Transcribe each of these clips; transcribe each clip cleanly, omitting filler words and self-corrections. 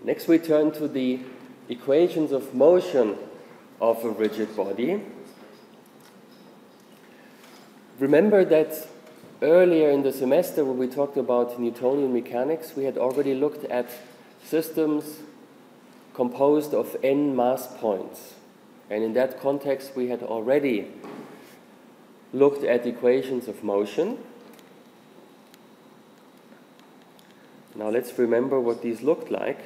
Next we turn to the equations of motion of a rigid body. Remember that earlier in the semester when we talked about Newtonian mechanics, we had already looked at systems composed of n mass points. And in that context we had already looked at equations of motion. Now let's remember what these looked like.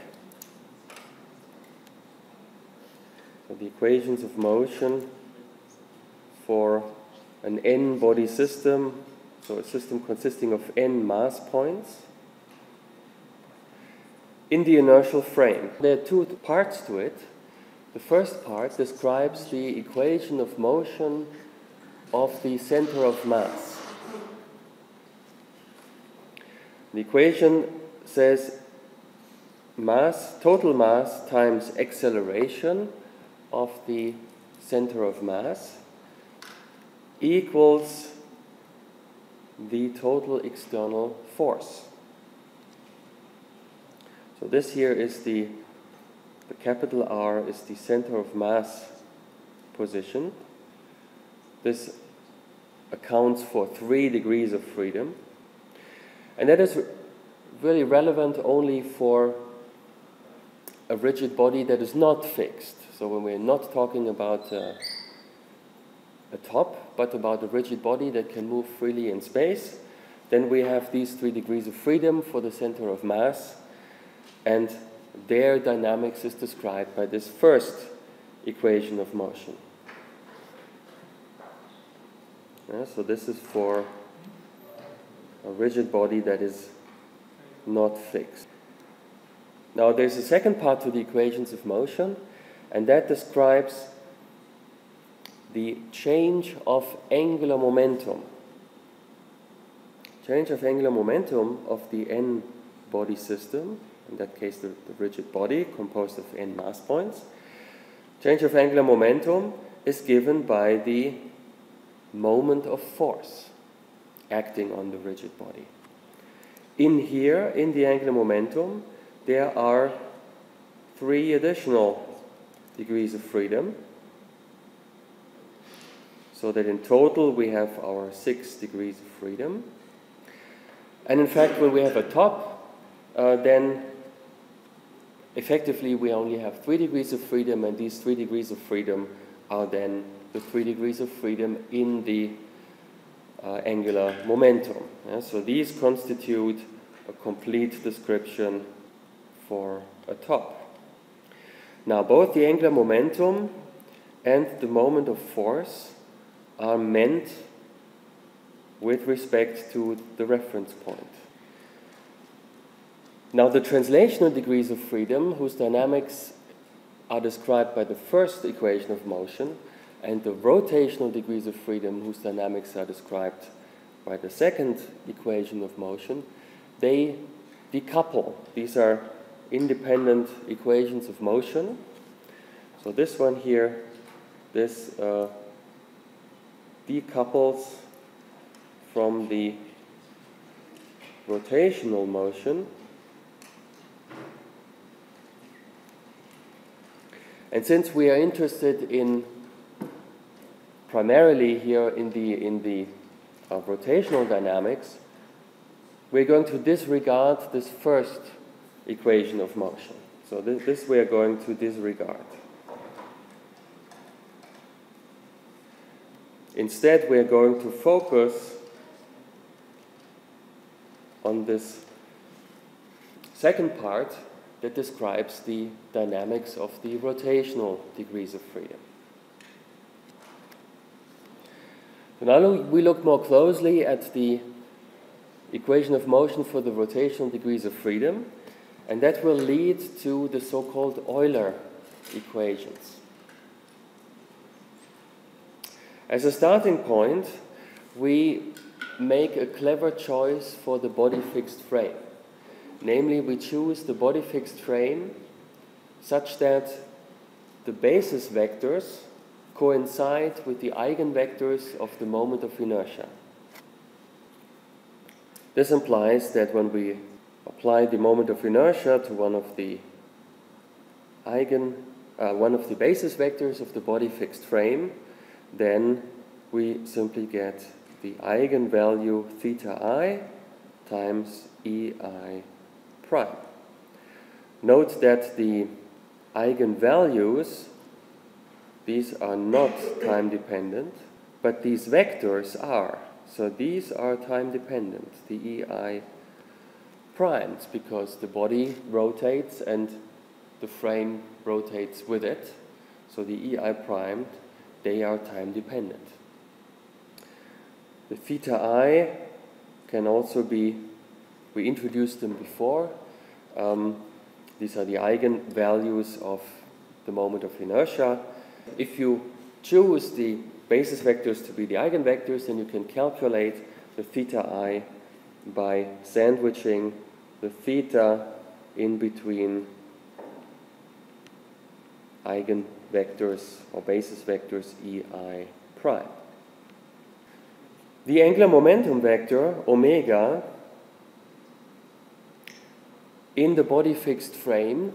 So the equations of motion for an n-body system, so a system consisting of n mass points in the inertial frame. There are two parts to it. The first part describes the equation of motion of the center of mass. The equation says mass, total mass times acceleration of the center of mass equals the total external force. So this here is the capital R is the center of mass position. This accounts for 3 degrees of freedom. And that is really relevant only for a rigid body that is not fixed. So when we're not talking about a top, but about a rigid body that can move freely in space, then we have these 3 degrees of freedom for the center of mass, and their dynamics is described by this first equation of motion. So this is for a rigid body that is not fixed. Now there's a second part to the equations of motion, and that describes the change of angular momentum. Change of angular momentum of the n-body system, in that case the rigid body composed of n mass points. Change of angular momentum is given by the moment of force acting on the rigid body. In here, in the angular momentum, there are 3 additional degrees of freedom, so that in total we have our 6 degrees of freedom. And in fact, when we have a top, then effectively we only have 3 degrees of freedom, and these 3 degrees of freedom are then the 3 degrees of freedom in the angular momentum. So these constitute a complete description for a top. Now both the angular momentum and the moment of force are meant with respect to the reference point. Now the translational degrees of freedom, whose dynamics are described by the first equation of motion, and the rotational degrees of freedom, whose dynamics are described by the second equation of motion, they decouple. These are independent equations of motion. So this one here, this decouples from the rotational motion. And since we are interested in primarily here in the rotational dynamics, we're going to disregard this first equation of motion. So this we are going to disregard. Instead, we are going to focus on this second part that describes the dynamics of the rotational degrees of freedom. So now we look more closely at the equation of motion for the rotational degrees of freedom, and that will lead to the so-called Euler equations. As a starting point, we make a clever choice for the body-fixed frame. Namely, we choose the body-fixed frame such that the basis vectors coincide with the eigenvectors of the moment of inertia. This implies that when we apply the moment of inertia to one of the one of the basis vectors of the body fixed frame, then we simply get the eigenvalue theta I times ei prime. Note that the eigenvalues, these are not time dependent, but these vectors are. So these are time dependent, the ei primes, because the body rotates and the frame rotates with it. So the ei primed, they are time dependent. The theta I can also be, we introduced them before. These are the eigenvalues of the moment of inertia. If you choose the basis vectors to be the eigenvectors, then you can calculate the theta I by sandwiching the theta in between eigenvectors or basis vectors ei prime. The angular momentum vector omega in the body fixed frame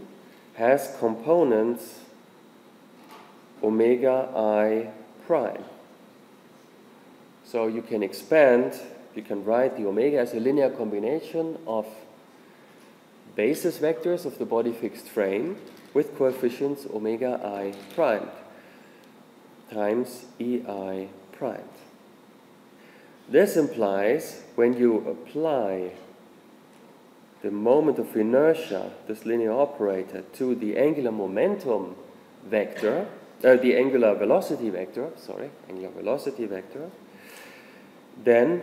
has components omega I prime. So you can expand, you can write the omega as a linear combination of basis vectors of the body fixed frame with coefficients omega I primed times ei primed. This implies when you apply the moment of inertia, this linear operator, to the angular momentum vector, the angular velocity vector, then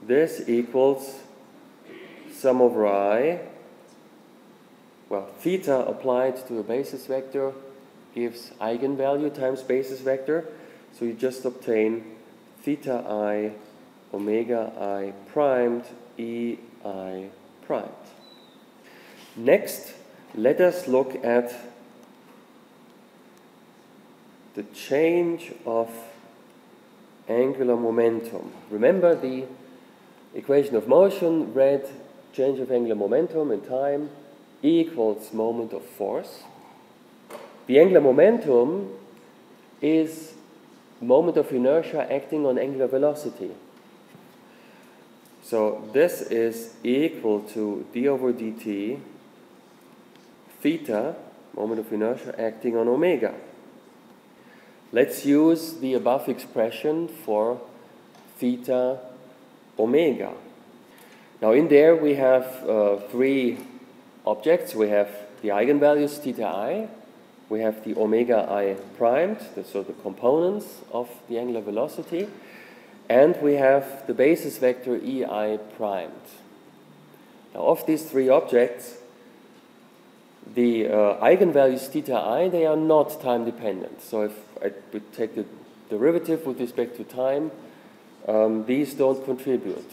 this equals sum over I. Well, theta applied to a basis vector gives eigenvalue times basis vector, so you just obtain theta I omega I primed ei primed. Next, let us look at the change of angular momentum. Remember the equation of motion read change of angular momentum in time equals moment of force. The angular momentum is moment of inertia acting on angular velocity. So this is equal to d over dt theta, moment of inertia acting on omega. Let's use the above expression for theta omega. Now in there we have three objects. We have the eigenvalues theta I, we have the omega I primed, so the components of the angular velocity, and we have the basis vector ei primed. Now of these three objects, the eigenvalues theta I, they are not time dependent. So if I would take the derivative with respect to time, these don't contribute.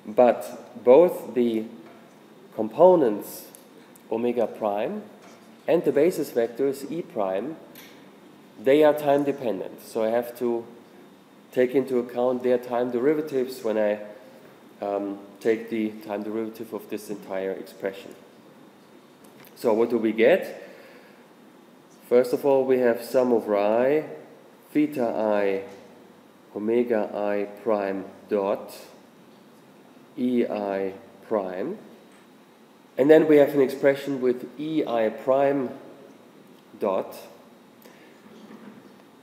But both the components omega prime and the basis vectors e prime, they are time dependent. So I have to take into account their time derivatives when I take the time derivative of this entire expression. So what do we get? First of all, we have sum over I, theta I, omega I prime dot, ei prime. And then we have an expression with ei prime dot.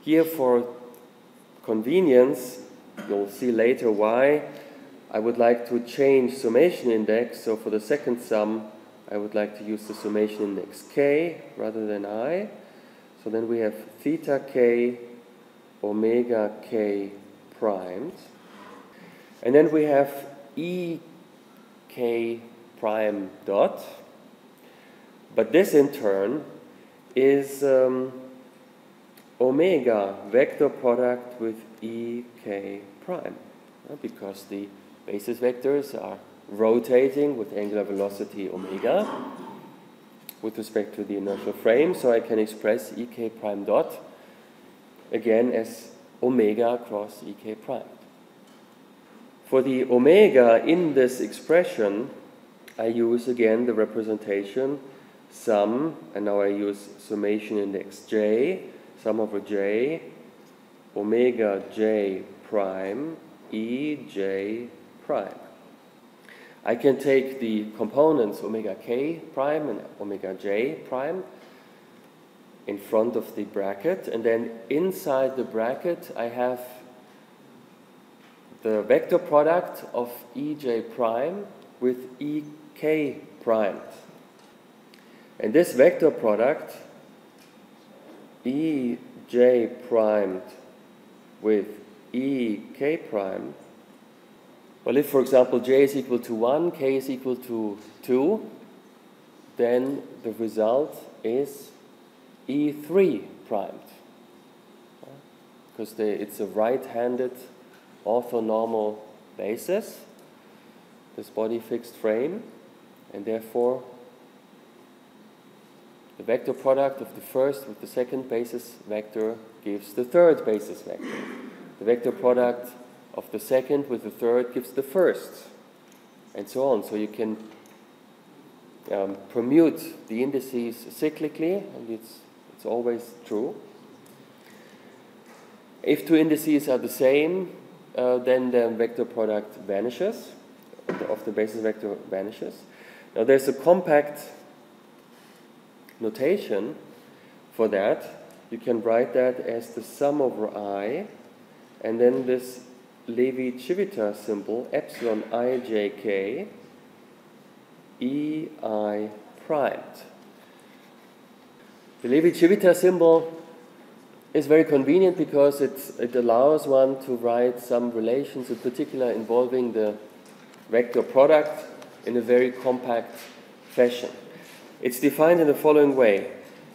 Here for convenience, you'll see later why, I would like to change summation index. So for the second sum, I would like to use the summation index k rather than I. So then we have theta k omega k primed. And then we have ek prime dot. But this in turn is omega vector product with ek prime, because the basis vectors are rotating with angular velocity omega with respect to the inertial frame, so I can express ek prime dot again as omega cross ek prime. For the omega in this expression, I use again the representation sum, and now I use summation index j, sum over j, omega j prime, e j prime. I can take the components omega k prime and omega j prime in front of the bracket, and then inside the bracket I have the vector product of ej prime with ek prime. And this vector product, ej primed with ek prime, well, if, for example, j is equal to 1, k is equal to 2, then the result is E3 primed. Because it's a right-handed orthonormal basis, this body fixed frame, and therefore the vector product of the first with the second basis vector gives the third basis vector. The vector product of the second with the third gives the first, and so on. So you can permute the indices cyclically, and it's always true. If two indices are the same, then the vector product vanishes, of the basis vector vanishes. Now there's a compact notation for that. You can write that as the sum over I, and then this Levi-Civita symbol, epsilon ijk, ei primed. The Levi-Civita symbol is very convenient because it allows one to write some relations, in particular involving the vector product, in a very compact fashion. It's defined in the following way.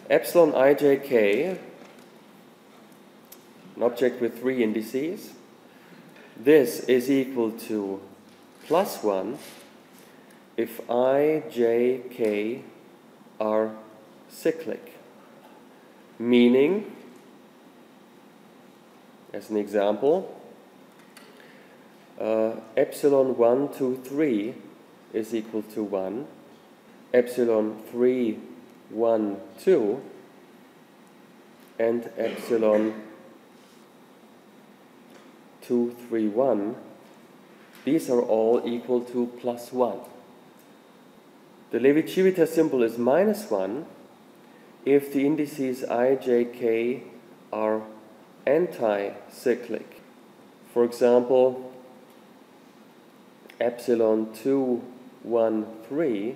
Epsilon ijk, an object with three indices, this is equal to plus 1 if I, j, k are cyclic. Meaning, as an example, epsilon 1, 2, 3 is equal to 1, epsilon 3, 1, 2, and epsilon 2, 3, 1, these are all equal to plus 1. The Levi-Civita symbol is minus 1 if the indices I, j, k are anti-cyclic. For example, epsilon 2, 1, 3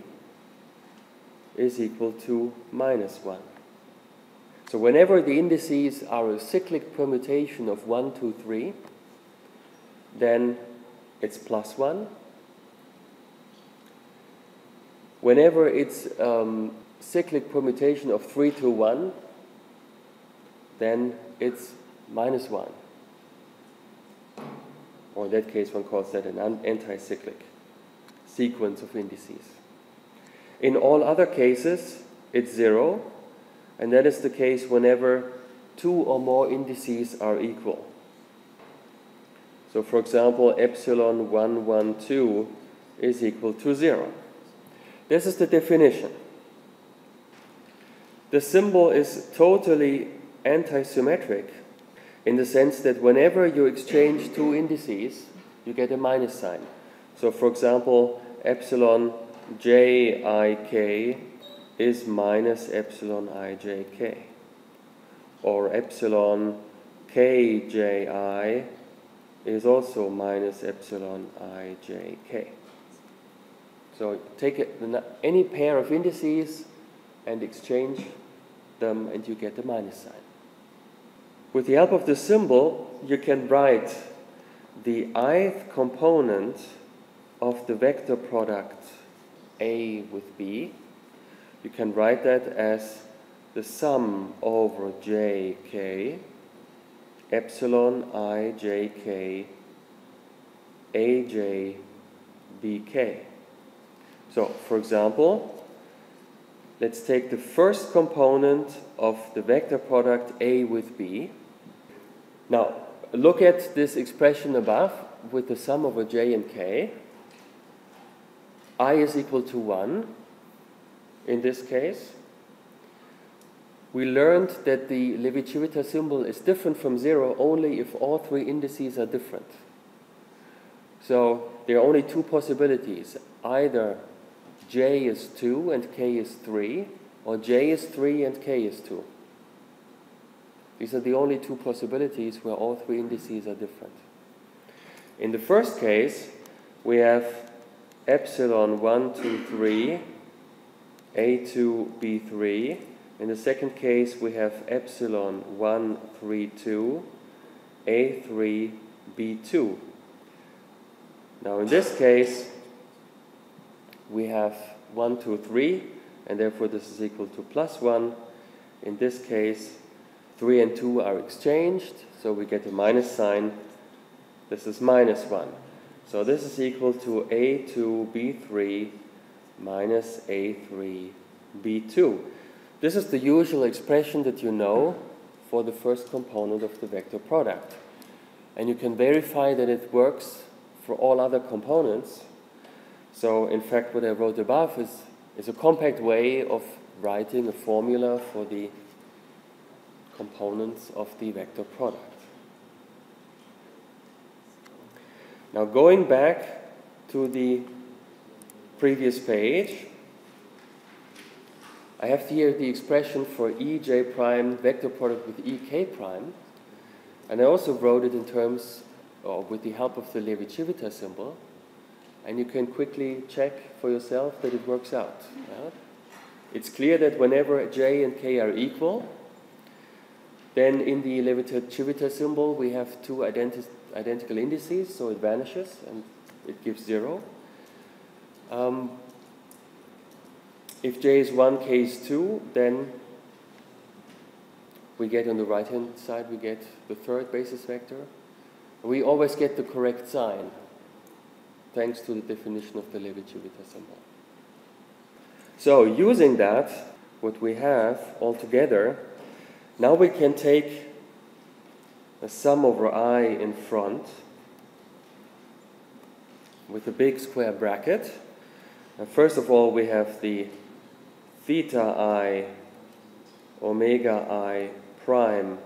is equal to minus 1. So whenever the indices are a cyclic permutation of 1, 2, 3, then it's plus 1. Whenever it's cyclic permutation of 3 to 1, then it's minus 1. Or in that case, one calls that an anti-cyclic sequence of indices. In all other cases, it's 0, and that is the case whenever two or more indices are equal. So, for example, epsilon 1, 1, 2 is equal to 0. This is the definition. The symbol is totally antisymmetric in the sense that whenever you exchange two indices, you get a minus sign. So, for example, epsilon jik is minus epsilon ijk, or epsilon kji is also minus epsilon ijk. So take any pair of indices and exchange them, and you get a minus sign. With the help of the symbol, you can write the ith component of the vector product A with B. You can write that as the sum over jk, epsilon ijk, aj, bk. So, for example, let's take the first component of the vector product A with B. Now, look at this expression above with the sum over j and k. I is equal to 1. in this case. We learned that the Levi-Civita symbol is different from 0 only if all three indices are different. So there are only two possibilities. Either j is 2 and k is 3, or j is 3 and k is 2. These are the only two possibilities where all three indices are different. In the first case, we have epsilon 1, 2, 3, a2, b3. In the second case, we have epsilon 1, 3, 2, a3, b2. Now in this case, we have 1, 2, 3, and therefore this is equal to plus 1. In this case, 3 and 2 are exchanged, so we get a minus sign. This is minus 1. So this is equal to a2, b3 minus a3, b2. This is the usual expression that you know for the first component of the vector product. And you can verify that it works for all other components. So in fact what I wrote above is a compact way of writing a formula for the components of the vector product. Now going back to the previous page, I have here the expression for Ej prime vector product with Ek prime, and I also wrote it in terms with the help of the Levi-Civita symbol, and you can quickly check for yourself that it works out. Yeah? It's clear that whenever j and k are equal, then in the Levi-Civita symbol we have two identical indices, so it vanishes and it gives 0. If j is 1, k is 2, then we get on the right-hand side, we get the third basis vector. We always get the correct sign, thanks to the definition of the Levi-Civita symbol. So, using that, what we have altogether, now we can take a sum over I in front with a big square bracket. And first of all, we have the theta I omega I prime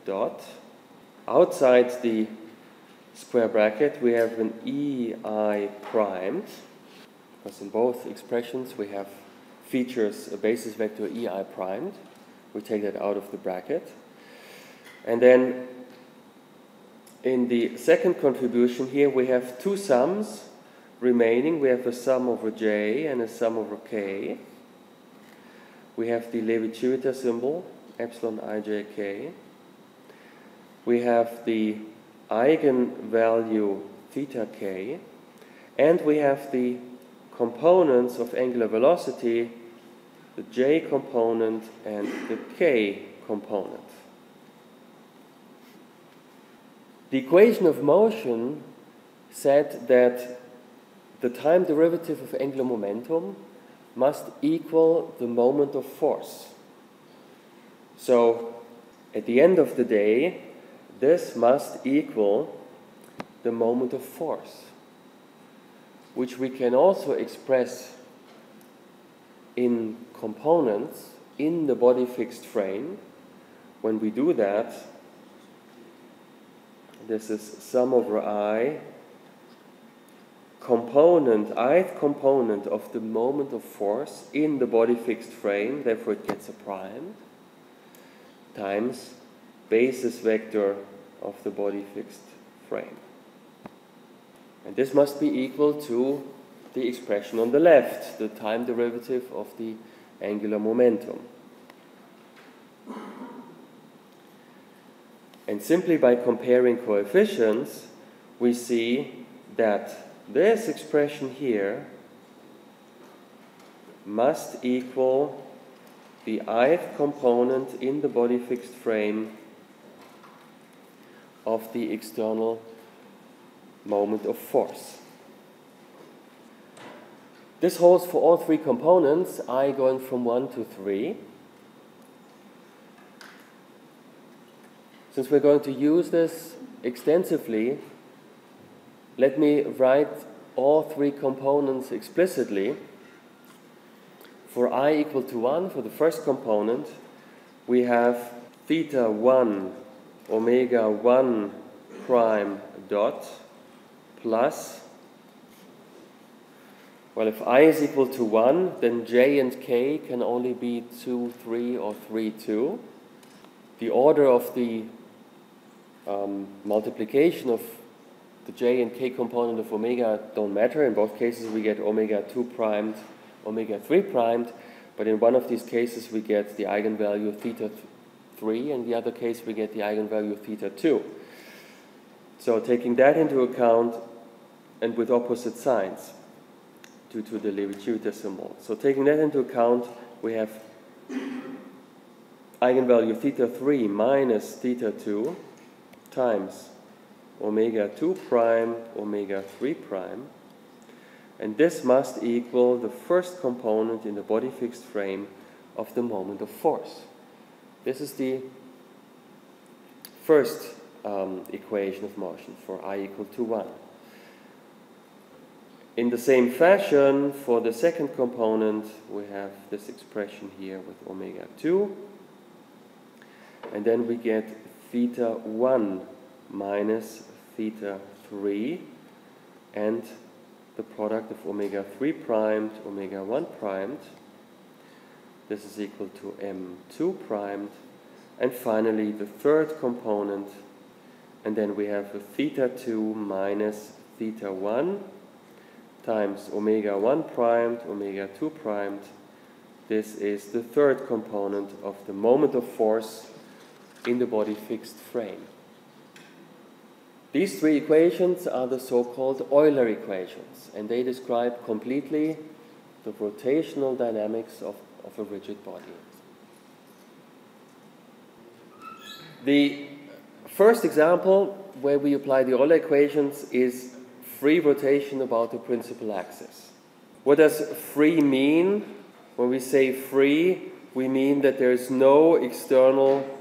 dot. Outside the square bracket we have an EI primed, because in both expressions we have features a basis vector EI primed. We take that out of the bracket. And then in the second contribution here we have two sums remaining. We have a sum over j and a sum over k. We have the Levi-Civita symbol, epsilon ijk. We have the eigenvalue theta k. And we have the components of angular velocity, the j component and the k component. The equation of motion said that the time derivative of angular momentum must equal the moment of force. So, at the end of the day, this must equal the moment of force, which we can also express in components in the body fixed frame. When we do that, this is sum over I component, ith component of the moment of force in the body fixed frame, therefore it gets a prime, times basis vector of the body fixed frame. And this must be equal to the expression on the left, the time derivative of the angular momentum. And simply by comparing coefficients, we see that this expression here must equal the ith component in the body fixed frame of the external moment of force. This holds for all three components, I going from 1 to 3. Since we're going to use this extensively, let me write all three components explicitly. For I equal to 1, for the first component, we have theta 1 omega 1 prime dot plus, well, if I is equal to 1, then j and k can only be 2, 3, or 3, 2. The order of the multiplication of the j and k component of omega don't matter. In both cases we get omega 2 primed, omega 3 primed, but in one of these cases we get the eigenvalue of theta 3, and the other case we get the eigenvalue of theta 2. So taking that into account, and with opposite signs due to the Levi-Ciuta symbol. So taking that into account, we have eigenvalue theta 3 minus theta 2 times omega 2 prime, omega 3 prime. And this must equal the first component in the body fixed frame of the moment of force. This is the first equation of motion for I equal to 1. In the same fashion, for the second component, we have this expression here with omega 2. And then we get theta 1 minus theta 3 and the product of omega 3 primed, omega 1 primed. This is equal to m2 primed. And finally the third component, and then we have a theta 2 minus theta 1 times omega 1 primed, omega 2 primed. This is the third component of the moment of force in the body fixed frame. These three equations are the so-called Euler equations, and they describe completely the rotational dynamics of a rigid body. The first example where we apply the Euler equations is free rotation about the principal axis. What does free mean? When we say free, we mean that there is no external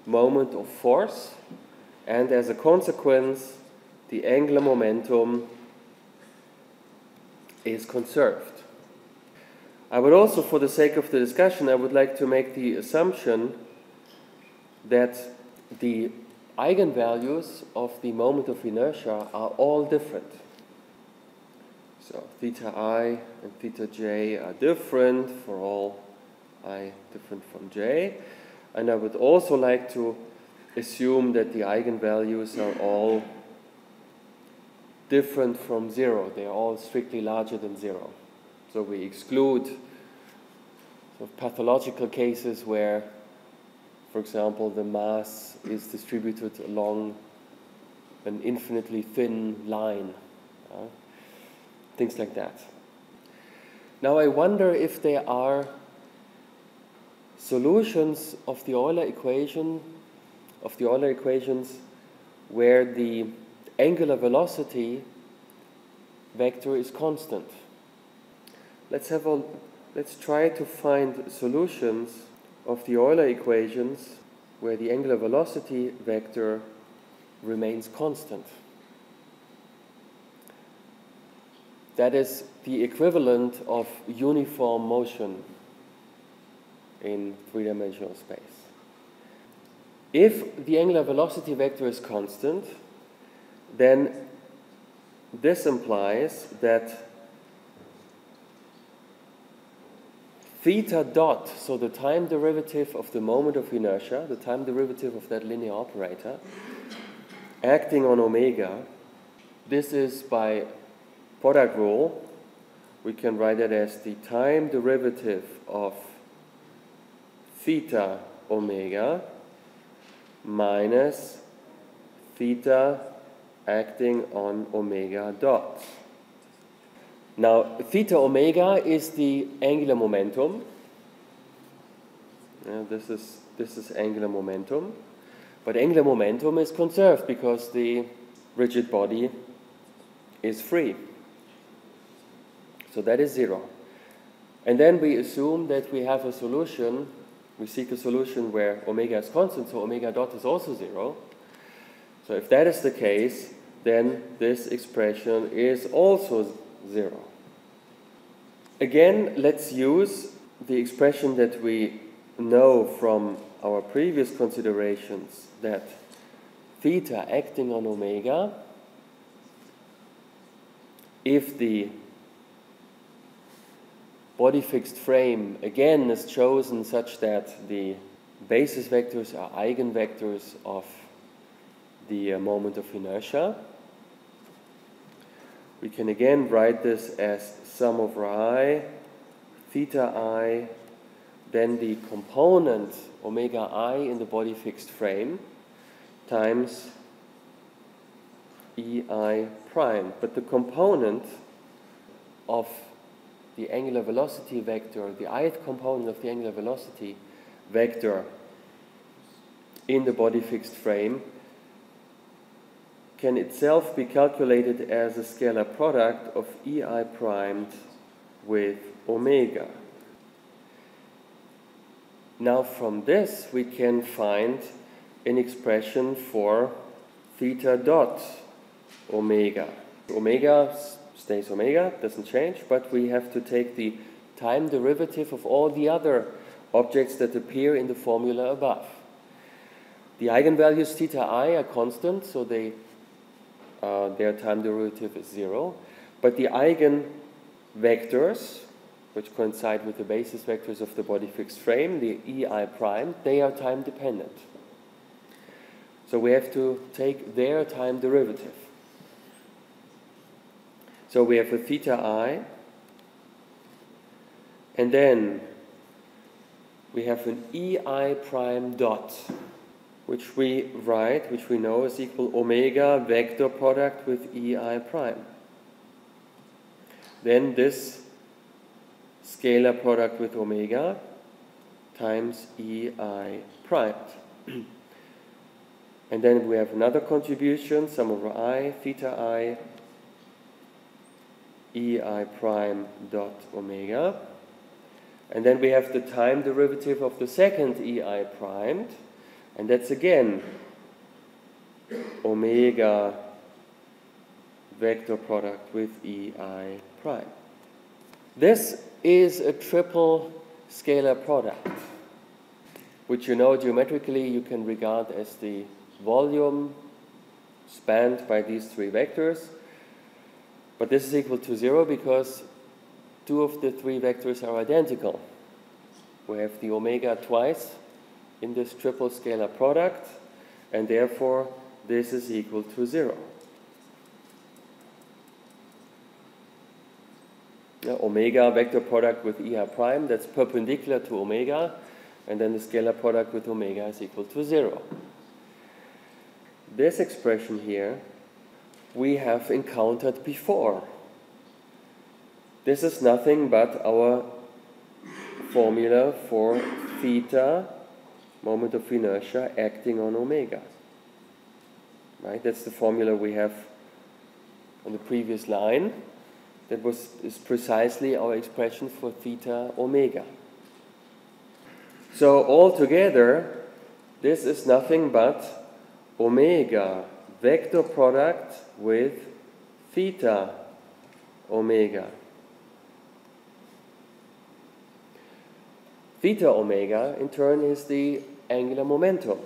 moment of force, and as a consequence, the angular momentum is conserved. I would also, for the sake of the discussion, I would like to make the assumption that the eigenvalues of the moment of inertia are all different. So theta I and theta j are different for all I different from j. And I would also like to assume that the eigenvalues are all different from 0. They are all strictly larger than 0. So we exclude sort of pathological cases where, for example, the mass is distributed along an infinitely thin line. Things like that. Now I wonder if there are solutions of the Euler equations where the angular velocity vector is constant. Let's try to find solutions of the Euler equations where the angular velocity vector remains constant. That is the equivalent of uniform motion in three-dimensional space. If the angular velocity vector is constant, then this implies that theta dot, so the time derivative of the moment of inertia, the time derivative of that linear operator, acting on omega, this is by product rule, we can write it as the time derivative of theta omega minus theta acting on omega dot. Now, theta omega is the angular momentum. This is angular momentum. But angular momentum is conserved because the rigid body is free. So that is 0. And then we assume that we have a solution, we seek a solution where omega is constant, so omega dot is also 0. So if that is the case, then this expression is also 0. Again, let's use the expression that we know from our previous considerations, that theta acting on omega, if the body fixed frame again is chosen such that the basis vectors are eigenvectors of the moment of inertia, we can again write this as sum over I, theta I, then the component omega I in the body fixed frame times EI prime. But the component of the angular velocity vector, the ith component of the angular velocity vector in the body fixed frame, can itself be calculated as a scalar product of EI primed with omega. Now from this we can find an expression for theta dot omega. Omega stays omega, doesn't change, but we have to take the time derivative of all the other objects that appear in the formula above. The eigenvalues theta I are constant, so their time derivative is 0. But the eigenvectors, which coincide with the basis vectors of the body fixed frame, the EI prime, they are time dependent. So we have to take their time derivative. So we have a theta I, and then we have an EI prime dot, which we write, which we know is equal omega vector product with EI prime. Then this scalar product with omega times EI primed. And then we have another contribution, sum over I, theta I, EI prime dot omega. And then we have the time derivative of the second EI primed, and that's again omega vector product with EI prime. This is a triple scalar product, which you know geometrically you can regard as the volume spanned by these three vectors. But this is equal to 0 because two of the three vectors are identical. We have the omega twice in this triple scalar product, and therefore this is equal to 0. Now, omega vector product with EI prime, that's perpendicular to omega, and then the scalar product with omega is equal to 0. This expression here we have encountered before. This is nothing but our formula for theta, moment of inertia, acting on omega. Right? That's the formula we have on the previous line. That is precisely our expression for theta omega. So altogether, this is nothing but omega vector product with theta omega. Theta omega, in turn, is the angular momentum.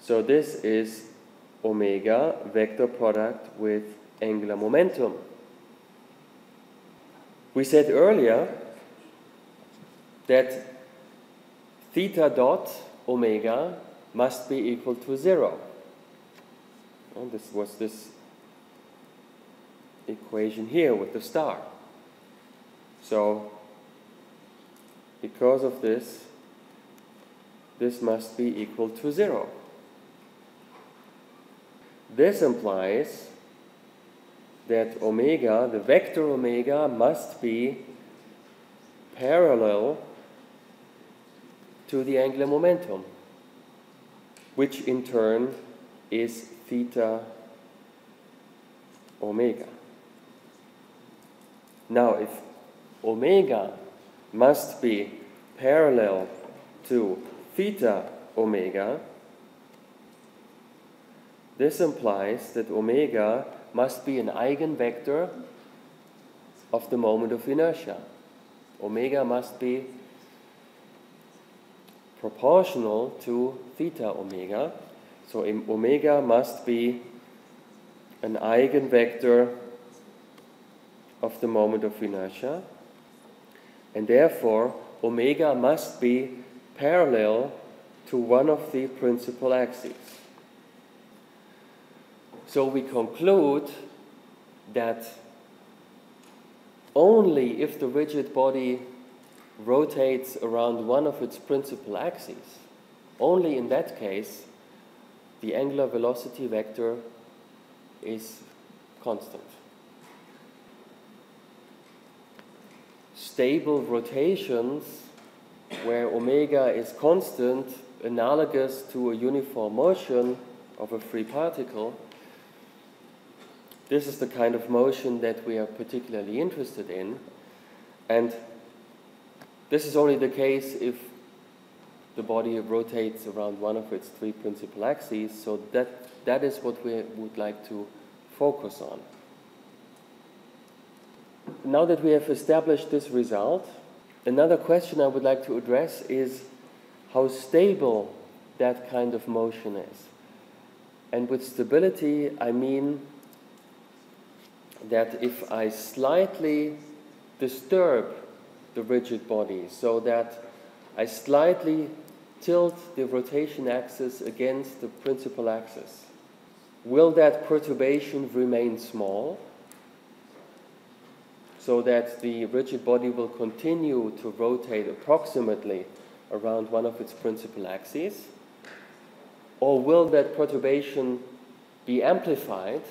So this is omega vector product with angular momentum. We said earlier that theta dot omega must be equal to 0. And this was this equation here with the star. So, because of this, this must be equal to 0. This implies that omega, the vector omega, must be parallel to the angular momentum, which in turn is theta omega. Now, if omega must be parallel to theta omega, this implies that omega must be an eigenvector of the moment of inertia. Omega must be proportional to theta omega. So omega must be an eigenvector of the moment of inertia, and therefore omega must be parallel to one of the principal axes. So we conclude that only if the rigid body rotates around one of its principal axes, only in that case, the angular velocity vector is constant. Stable rotations where omega is constant, analogous to a uniform motion of a free particle, this is the kind of motion that we are particularly interested in, and this is only the case if the body rotates around one of its three principal axes, so that is what we would like to focus on. Now that we have established this result, another question I would like to address is how stable that kind of motion is. And with stability, I mean that if I slightly disturb the rigid body, so that I slightly tilt the rotation axis against the principal axis, will that perturbation remain small, so that the rigid body will continue to rotate approximately around one of its principal axes? Or will that perturbation be amplified,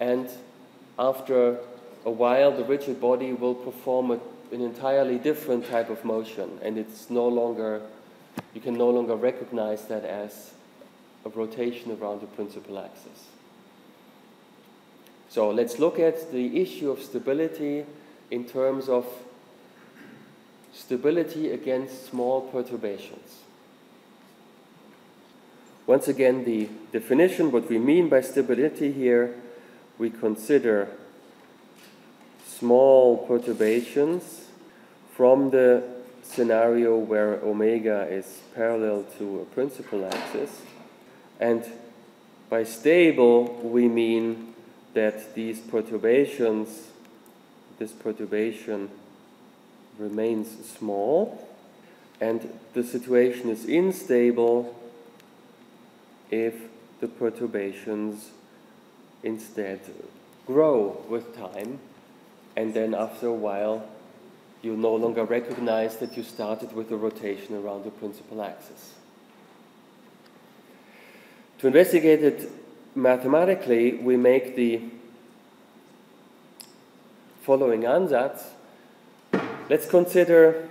and after a while the rigid body will perform an entirely different type of motion, and you can no longer recognize that as a rotation around the principal axis? So let's look at the issue of stability in terms of stability against small perturbations. Once again, the definition, what we mean by stability here, we consider small perturbations from the scenario where omega is parallel to a principal axis. And by stable, we mean that this perturbation remains small, and the situation is unstable if the perturbations instead grow with time, and then after a while you no longer recognize that you started with a rotation around the principal axis. To investigate it mathematically, we make the following ansatz. Let's consider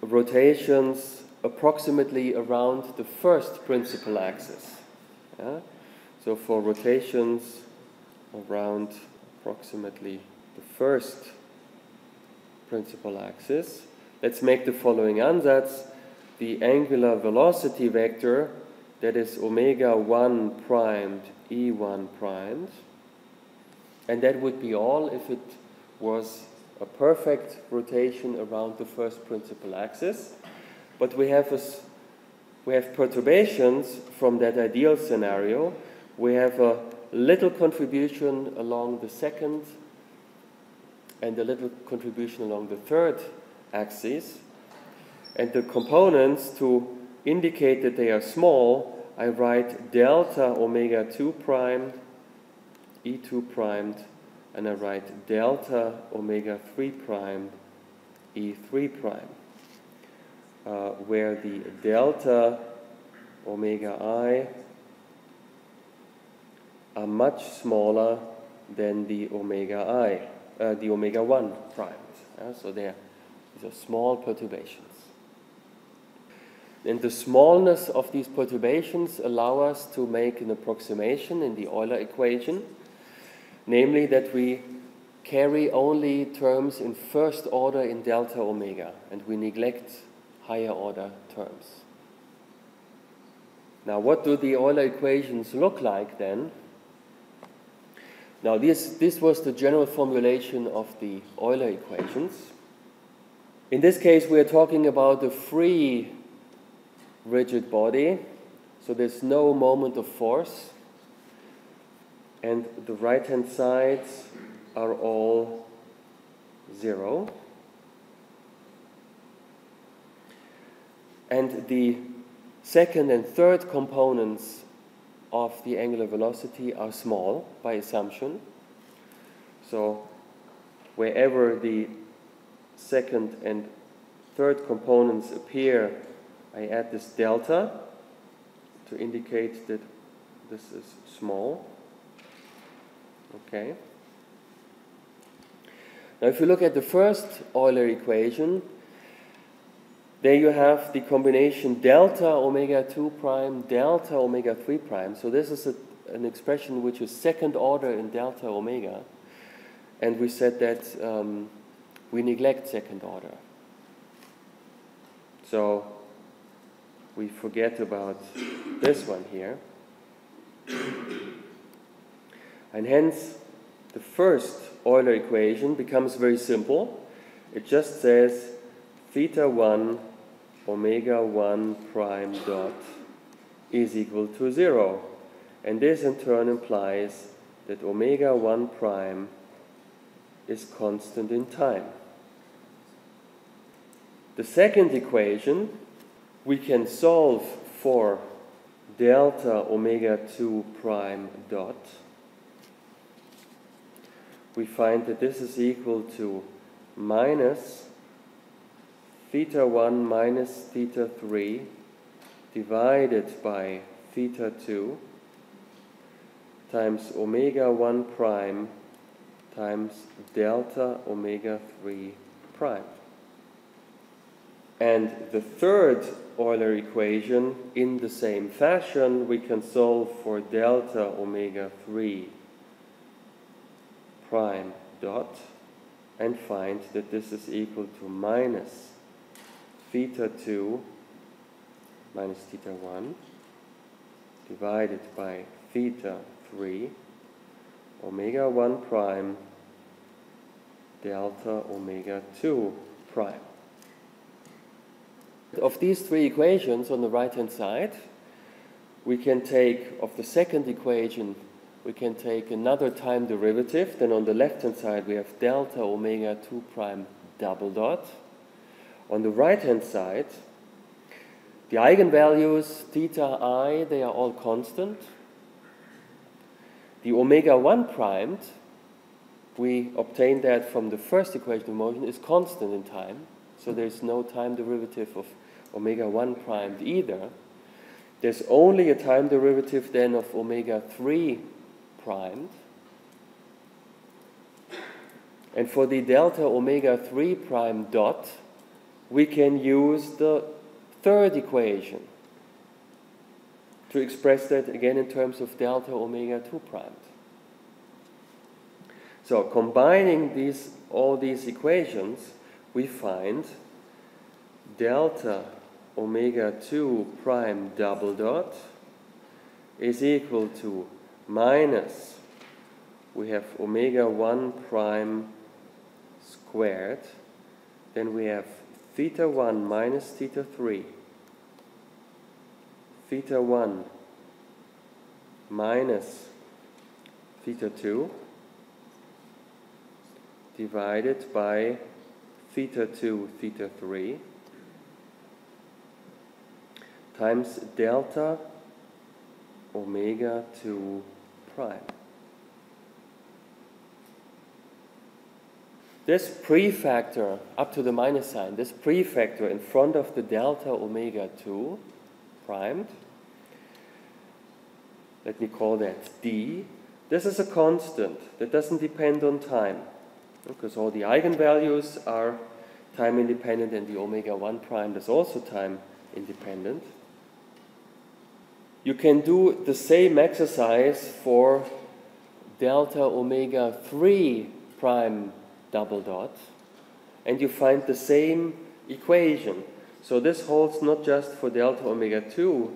rotations approximately around the first principal axis. Yeah? So for rotations around approximately the first principal axis, let's make the following ansatz. The angular velocity vector, that is omega 1 primed E1 primed, and that would be all if it was a perfect rotation around the first principal axis. But we have perturbations from that ideal scenario. We have a little contribution along the second and a little contribution along the third axis. And the components, to indicate that they are small, I write delta omega 2 primed, E2 primed, and I write delta omega 3 primed, E3 prime, where the delta omega I are much smaller than the omega 1 primed. So these are small perturbations. And the smallness of these perturbations allow us to make an approximation in the Euler equation, namely that we carry only terms in first order in delta omega, and we neglect higher order terms. Now, what do the Euler equations look like then? Now this was the general formulation of the Euler equations. In this case we are talking about a free rigid body, so there's no moment of force, and the right hand sides are all 0. And the second and third components of the angular velocity are small by assumption. So wherever the second and third components appear, I add this delta to indicate that this is small. Okay. Now if you look at the first Euler equation, there you have the combination delta omega 2 prime, delta omega 3 prime. So this is an expression which is second order in delta omega. And we said that we neglect second order. So we forget about this one here. And hence, the first Euler equation becomes very simple. It just says theta 1 omega 1 prime dot is equal to 0. And this in turn implies that omega 1 prime is constant in time. The second equation, we can solve for delta omega 2 prime dot. We find that this is equal to minus theta 1 minus theta 3 divided by theta 2 times omega 1 prime times delta omega 3 prime. And the third Euler equation, in the same fashion, we can solve for delta omega 3 prime dot and find that this is equal to minus theta 2 minus theta 1 divided by theta 3 omega 1 prime delta omega 2 prime. Of these three equations on the right hand side, we can take, of the second equation, we can take another time derivative. Then on the left hand side we have delta omega 2 prime double dot. On the right hand side, the eigenvalues theta I, they are all constant. The omega 1 primed, we obtained that from the first equation of motion, is constant in time. So there's no time derivative of omega 1 primed either. There's only a time derivative then of omega 3 primed. And for the delta omega 3 prime dot, we can use the third equation to express that again in terms of delta omega 2 primed. So combining all these equations, we find delta omega 2 prime double dot is equal to minus, we have omega 1 prime squared, then we have theta 1 minus theta 3, theta 1 minus theta 2 divided by theta 2, theta 3 times delta omega 2 prime. This prefactor up to the minus sign, this prefactor in front of the delta omega 2 primed, let me call that d. This is a constant that doesn't depend on time, because all the eigenvalues are time independent and the omega 1 prime is also time independent. You can do the same exercise for delta omega 3 prime double dot, and you find the same equation. So this holds not just for delta omega 2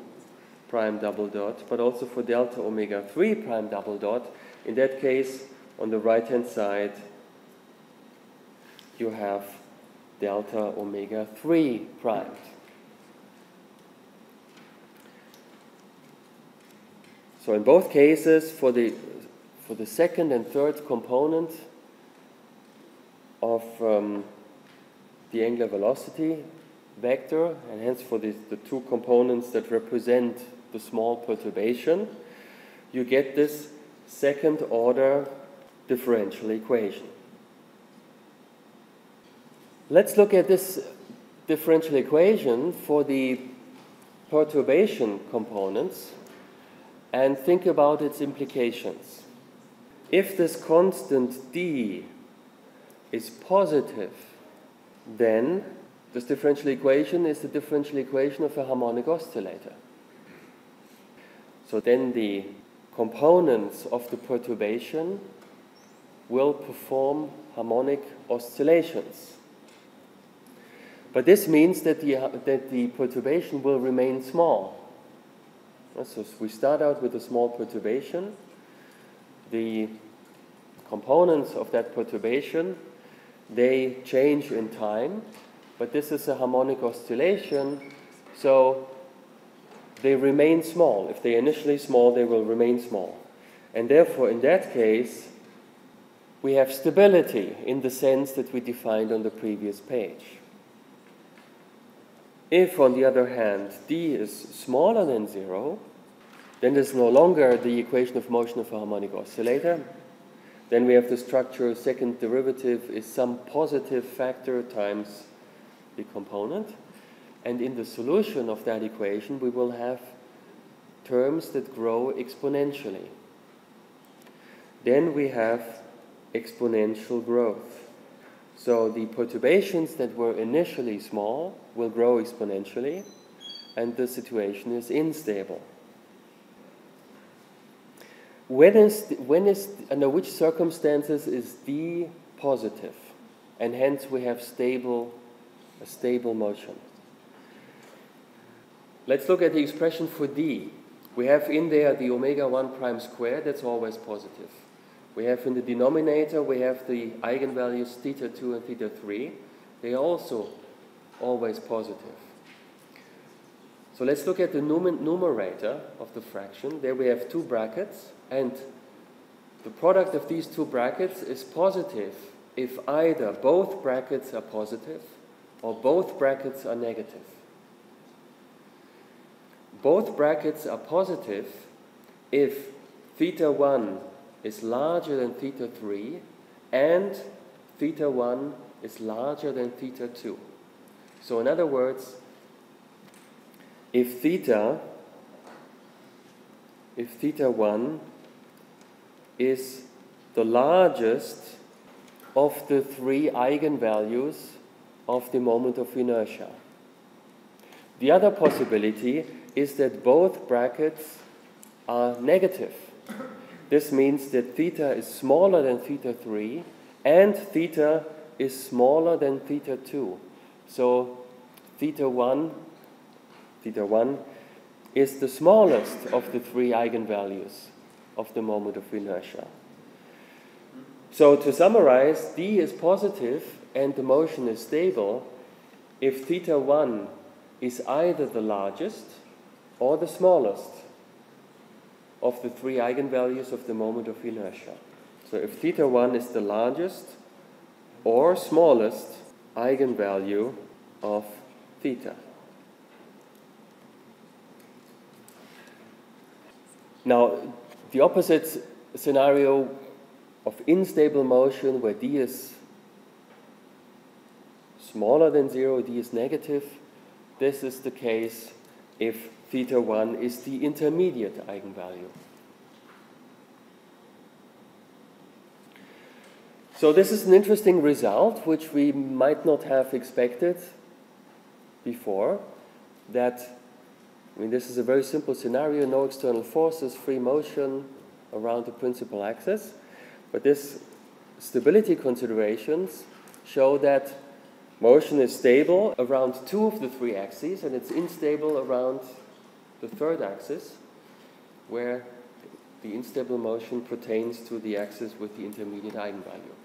prime double dot, but also for delta omega 3 prime double dot. In that case, on the right-hand side, you have delta omega 3 primed. So in both cases, for the second and third component of the angular velocity vector, and hence for the two components that represent the small perturbation, you get this second order differential equation. Let's look at this differential equation for the perturbation components and think about its implications. If this constant d is positive, then this differential equation is the differential equation of a harmonic oscillator. So then the components of the perturbation will perform harmonic oscillations. But this means that the perturbation will remain small. So we start out with a small perturbation. The components of that perturbation, they change in time, but this is a harmonic oscillation, so they remain small. If they're initially small, they will remain small. And therefore, in that case, we have stability in the sense that we defined on the previous page. If, on the other hand, d is smaller than 0, then there's no longer the equation of motion of a harmonic oscillator. Then we have the structure second derivative is some positive factor times the component. And in the solution of that equation, we will have terms that grow exponentially. Then we have exponential growth. So the perturbations that were initially small will grow exponentially, and the situation is unstable. Under which circumstances is d positive, and hence we have a stable motion? Let's look at the expression for d. We have in there the omega 1 prime squared, that's always positive. We have in the denominator, we have the eigenvalues theta 2 and theta 3. They are also always positive. So let's look at the numerator of the fraction. There we have two brackets, and the product of these two brackets is positive if either both brackets are positive or both brackets are negative. Both brackets are positive if theta 1 is larger than theta 3 and theta 1 is larger than theta 2. So in other words, if theta 1 is the largest of the three eigenvalues of the moment of inertia. The other possibility is that both brackets are negative. This means that theta is smaller than theta 3 and theta is smaller than theta 2. So theta 1 is the smallest of the three eigenvalues of the moment of inertia. So to summarize, d is positive and the motion is stable if theta 1 is either the largest or the smallest of the three eigenvalues of the moment of inertia. So if theta 1 is the largest or smallest eigenvalue of theta. Now, the opposite scenario of unstable motion where d is smaller than 0, d is negative, this is the case if theta 1 is the intermediate eigenvalue. So this is an interesting result which we might not have expected before, that this is a very simple scenario, no external forces, free motion around the principal axis. But this stability considerations show that motion is stable around two of the three axes, and it's unstable around the third axis, where the unstable motion pertains to the axis with the intermediate eigenvalue.